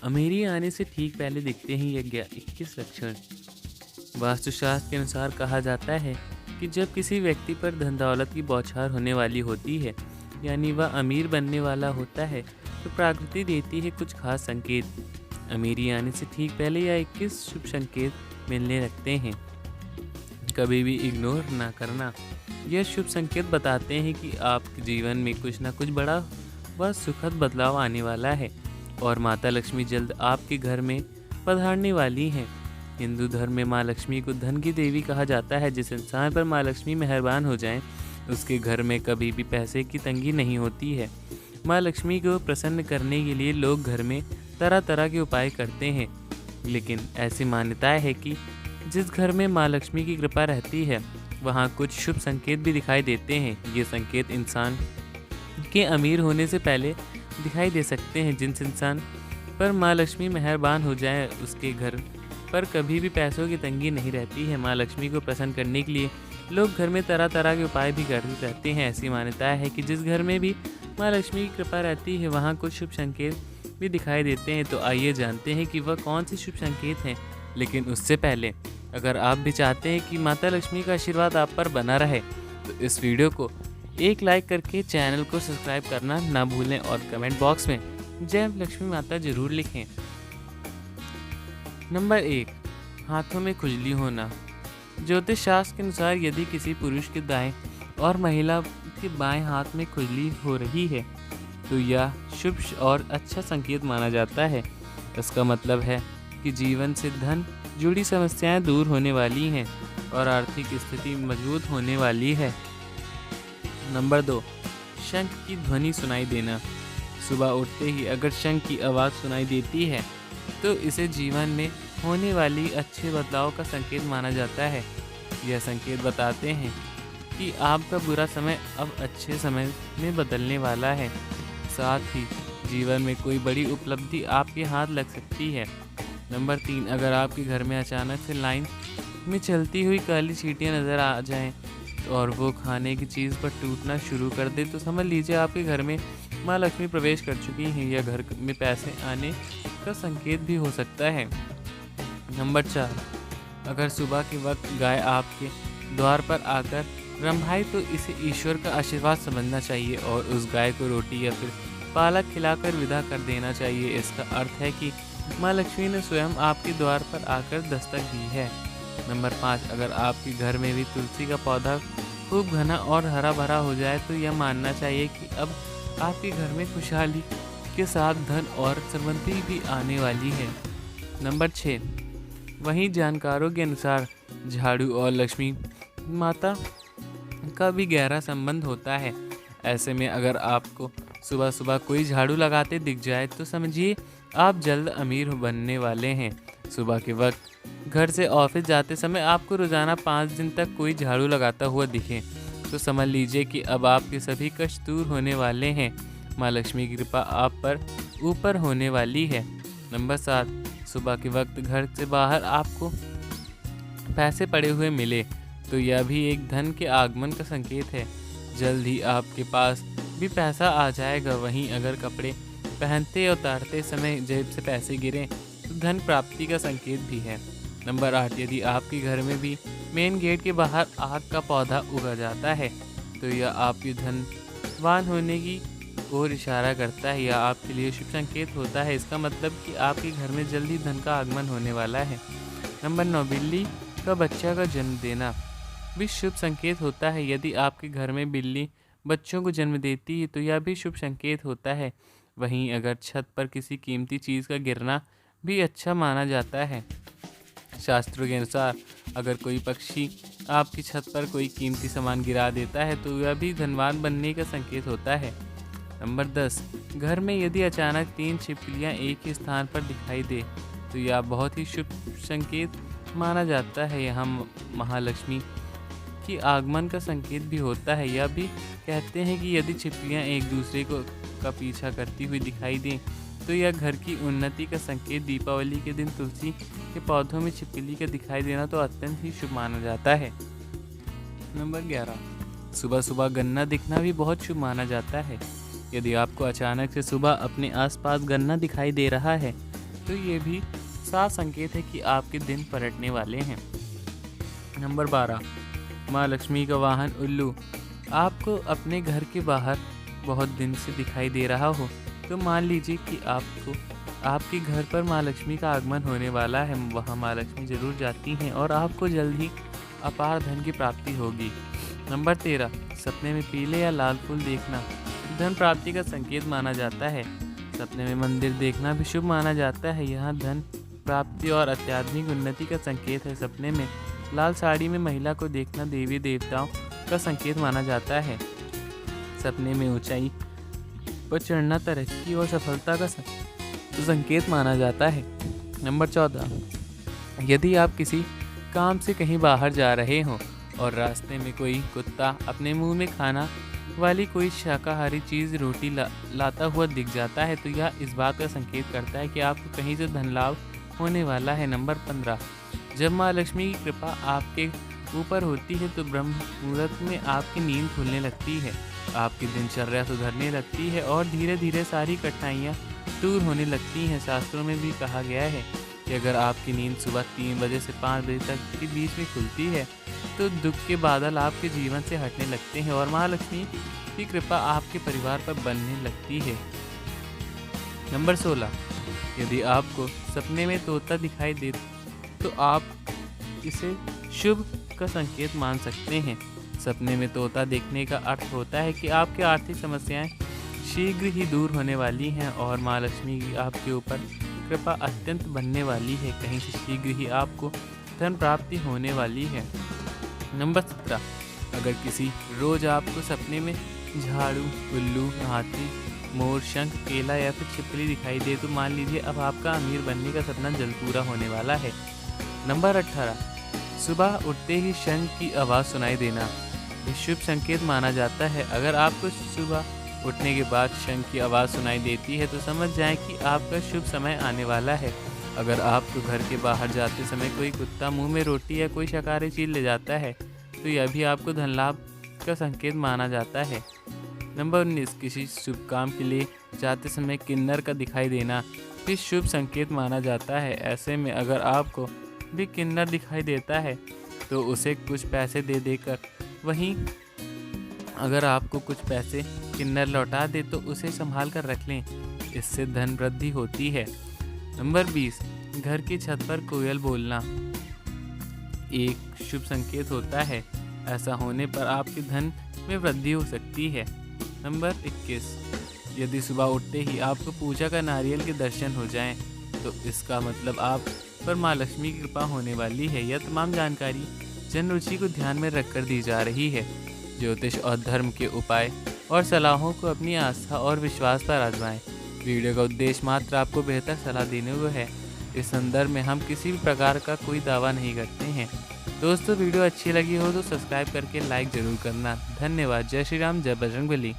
अमीरी आने से ठीक पहले दिखते हैं ये 21 लक्षण। वास्तुशास्त्र के अनुसार कहा जाता है कि जब किसी व्यक्ति पर धन दौलत की बौछार होने वाली होती है, यानी वह अमीर बनने वाला होता है, तो प्रकृति देती है कुछ खास संकेत। अमीरी आने से ठीक पहले यह 21 शुभ संकेत मिलने लगते हैं। कभी भी इग्नोर ना करना। यह शुभ संकेत बताते हैं कि आपके जीवन में कुछ ना कुछ बड़ा व सुखद बदलाव आने वाला है और माता लक्ष्मी जल्द आपके घर में पधारने वाली हैं। हिंदू धर्म में माँ लक्ष्मी को धन की देवी कहा जाता है। जिस इंसान पर माँ लक्ष्मी मेहरबान हो जाएं, उसके घर में कभी भी पैसे की तंगी नहीं होती है। माँ लक्ष्मी को प्रसन्न करने के लिए लोग घर में तरह तरह के उपाय करते हैं, लेकिन ऐसी मान्यताएं है कि जिस घर में माँ लक्ष्मी की कृपा रहती है, वहाँ कुछ शुभ संकेत भी दिखाई देते हैं। ये संकेत इंसान के अमीर होने से पहले दिखाई दे सकते हैं। जिस इंसान पर माँ लक्ष्मी मेहरबान हो जाए, उसके घर पर कभी भी पैसों की तंगी नहीं रहती है। माँ लक्ष्मी को प्रसन्न करने के लिए लोग घर में तरह तरह के उपाय भी करते रहते हैं। ऐसी मान्यता है कि जिस घर में भी माँ लक्ष्मी की कृपा रहती है, वहाँ कुछ शुभ संकेत भी दिखाई देते हैं। तो आइए जानते हैं कि वह कौन से शुभ संकेत हैं। लेकिन उससे पहले अगर आप भी चाहते हैं कि माता लक्ष्मी का आशीर्वाद आप पर बना रहे, तो इस वीडियो को एक लाइक करके चैनल को सब्सक्राइब करना ना भूलें और कमेंट बॉक्स में जय लक्ष्मी माता जरूर लिखें। नंबर 1, हाथों में खुजली होना। ज्योतिष शास्त्र के अनुसार यदि किसी पुरुष के दाएं और महिला के बाएं हाथ में खुजली हो रही है, तो यह शुभ और अच्छा संकेत माना जाता है। इसका मतलब है कि जीवन से धन जुड़ी समस्याएं दूर होने वाली हैं और आर्थिक स्थिति मजबूत होने वाली है। नंबर 2, शंख की ध्वनि सुनाई देना। सुबह उठते ही अगर शंख की आवाज़ सुनाई देती है, तो इसे जीवन में होने वाली अच्छे बदलाव का संकेत माना जाता है। यह संकेत बताते हैं कि आपका बुरा समय अब अच्छे समय में बदलने वाला है। साथ ही जीवन में कोई बड़ी उपलब्धि आपके हाथ लग सकती है। नंबर 3, अगर आपके घर में अचानक से लाइन में चलती हुई काली चींटियां नज़र आ जाएं और वो खाने की चीज़ पर टूटना शुरू कर दे, तो समझ लीजिए आपके घर में माँ लक्ष्मी प्रवेश कर चुकी हैं। या घर में पैसे आने का संकेत भी हो सकता है। नंबर 4, अगर सुबह के वक्त गाय आपके द्वार पर आकर रंभाए, तो इसे ईश्वर का आशीर्वाद समझना चाहिए और उस गाय को रोटी या फिर पालक खिलाकर विदा कर देना चाहिए। इसका अर्थ है कि माँ लक्ष्मी ने स्वयं आपके द्वार पर आकर दस्तक दी है। नंबर 5, अगर आपके घर में भी तुलसी का पौधा खूब घना और हरा भरा हो जाए, तो यह मानना चाहिए कि अब आपके घर में खुशहाली के साथ धन और समृद्धि भी आने वाली है। नंबर 6, वहीं जानकारों के अनुसार झाड़ू और लक्ष्मी माता का भी गहरा संबंध होता है। ऐसे में अगर आपको सुबह सुबह कोई झाड़ू लगाते दिख जाए, तो समझिए आप जल्द अमीर बनने वाले हैं। सुबह के वक्त घर से ऑफिस जाते समय आपको रोजाना 5 दिन तक कोई झाड़ू लगाता हुआ दिखे, तो समझ लीजिए कि अब आपके सभी कष्ट दूर होने वाले हैं। माँ लक्ष्मी की कृपा आप पर ऊपर होने वाली है। नंबर 7, सुबह के वक्त घर से बाहर आपको पैसे पड़े हुए मिले, तो यह भी एक धन के आगमन का संकेत है। जल्द ही आपके पास भी पैसा आ जाएगा। वहीं अगर कपड़े पहनते और उतारते समय जेब से पैसे गिरें, तो धन प्राप्ति का संकेत भी है। नंबर 8, यदि आपके घर में भी मेन गेट के बाहर आग का पौधा उगा जाता है, तो यह आपके धनवान होने की ओर इशारा करता है। यह आपके लिए शुभ संकेत होता है। इसका मतलब कि आपके घर में जल्दी धन का आगमन होने वाला है। नंबर 9, बिल्ली का बच्चा का जन्म देना भी शुभ संकेत होता है। यदि आपके घर में बिल्ली बच्चों को जन्म देती है, तो यह भी शुभ संकेत होता है। वहीं अगर छत पर किसी कीमती चीज़ का गिरना भी अच्छा माना जाता है। शास्त्रों के अनुसार अगर कोई पक्षी आपकी छत पर कोई कीमती सामान गिरा देता है, तो यह भी धनवान बनने का संकेत होता है। नंबर 10, घर में यदि अचानक 3 छिपकलियाँ एक ही स्थान पर दिखाई दे, तो यह बहुत ही शुभ संकेत माना जाता है। यहाँ महालक्ष्मी की आगमन का संकेत भी होता है। यह भी कहते हैं कि यदि छिपकलियाँ एक दूसरे का पीछा करती हुई दिखाई दें, तो यह घर की उन्नति का संकेत। दीपावली के दिन तुलसी के पौधों में छिपकली का दिखाई देना तो अत्यंत ही शुभ माना जाता है। नंबर 11, सुबह सुबह गन्ना दिखना भी बहुत शुभ माना जाता है। यदि आपको अचानक से सुबह अपने आसपास गन्ना दिखाई दे रहा है, तो ये भी साफ संकेत है कि आपके दिन पलटने वाले हैं। नंबर 12, माँ लक्ष्मी का वाहन उल्लू। आपको अपने घर के बाहर बहुत दिन से दिखाई दे रहा हो तो मान लीजिए कि आपके घर पर माँ लक्ष्मी का आगमन होने वाला है। वहाँ माँ लक्ष्मी जरूर जाती हैं और आपको जल्द ही अपार धन की प्राप्ति होगी। नंबर 13, सपने में पीले या लाल फूल देखना धन प्राप्ति का संकेत माना जाता है। सपने में मंदिर देखना भी शुभ माना जाता है। यह धन प्राप्ति और आध्यात्मिक उन्नति का संकेत है। सपने में लाल साड़ी में महिला को देखना देवी देवताओं का संकेत माना जाता है। सपने में ऊंचाई पर चढ़ना तरक्की और सफलता का संकेत माना जाता है। नंबर 14, यदि आप किसी काम से कहीं बाहर जा रहे हो और रास्ते में कोई कुत्ता अपने मुंह में खाना वाली कोई शाकाहारी चीज़ रोटी लाता हुआ दिख जाता है तो यह इस बात का संकेत करता है कि आपको कहीं से धन लाभ होने वाला है। नंबर 15, जब माँ लक्ष्मी की कृपा आपके ऊपर होती है तो ब्रह्म मुहूर्त में आपकी नींद खुलने लगती है, आपकी दिनचर्या सुधरने लगती है और धीरे धीरे सारी कठिनाइयाँ दूर होने लगती हैं। शास्त्रों में भी कहा गया है कि अगर आपकी नींद सुबह 3 बजे से 5 बजे तक के बीच में खुलती है तो दुख के बादल आपके जीवन से हटने लगते हैं और माँ लक्ष्मी की कृपा आपके परिवार पर बनने लगती है। नंबर 16, यदि आपको सपने में तोता दिखाई दे तो आप इसे शुभ का संकेत मान सकते हैं। सपने में तोता देखने का अर्थ होता है कि आपकी आर्थिक समस्याएं शीघ्र ही दूर होने वाली हैं और माँ लक्ष्मी की आपके ऊपर कृपा अत्यंत बनने वाली है। कहीं से शीघ्र ही आपको धन प्राप्ति होने वाली है। नंबर 17, अगर किसी रोज आपको सपने में झाड़ू, उल्लू, हाथी, मोर, शंख, केला या फिर छिपकली दिखाई दे तो मान लीजिए अब आपका अमीर बनने का सपना जल्द पूरा होने वाला है। नंबर 18, सुबह उठते ही शंख की आवाज़ सुनाई देना यह शुभ संकेत माना जाता है। अगर आपको सुबह उठने के बाद शंख की आवाज़ सुनाई देती है तो समझ जाएं कि आपका शुभ समय आने वाला है। अगर आपको घर के बाहर जाते समय कोई कुत्ता मुंह में रोटी या कोई शाकाहारी चीज़ ले जाता है तो यह भी आपको धन लाभ का संकेत माना जाता है। नंबर 19, किसी शुभ काम के लिए जाते समय किन्नर का दिखाई देना भी शुभ संकेत माना जाता है। ऐसे में अगर आपको भी किन्नर दिखाई देता है तो उसे कुछ पैसे दे देकर वहीं अगर आपको कुछ पैसे किन्नर लौटा दे तो उसे संभाल कर रख लें, इससे धन वृद्धि होती है। नंबर 20, घर की छत पर कोयल बोलना एक शुभ संकेत होता है। ऐसा होने पर आपके धन में वृद्धि हो सकती है। नंबर 21, यदि सुबह उठते ही आपको पूजा का नारियल के दर्शन हो जाएं तो इसका मतलब आप पर माँ लक्ष्मी की कृपा होने वाली है। यह तमाम जानकारी जन रुचि को ध्यान में रखकर दी जा रही है। ज्योतिष और धर्म के उपाय और सलाहों को अपनी आस्था और विश्वास पर आजमाएं। वीडियो का उद्देश्य मात्र आपको बेहतर सलाह देने को है। इस संदर्भ में हम किसी भी प्रकार का कोई दावा नहीं करते हैं। दोस्तों, वीडियो अच्छी लगी हो तो सब्सक्राइब करके लाइक ज़रूर करना। धन्यवाद। जय श्री राम, जय बजरंगबली।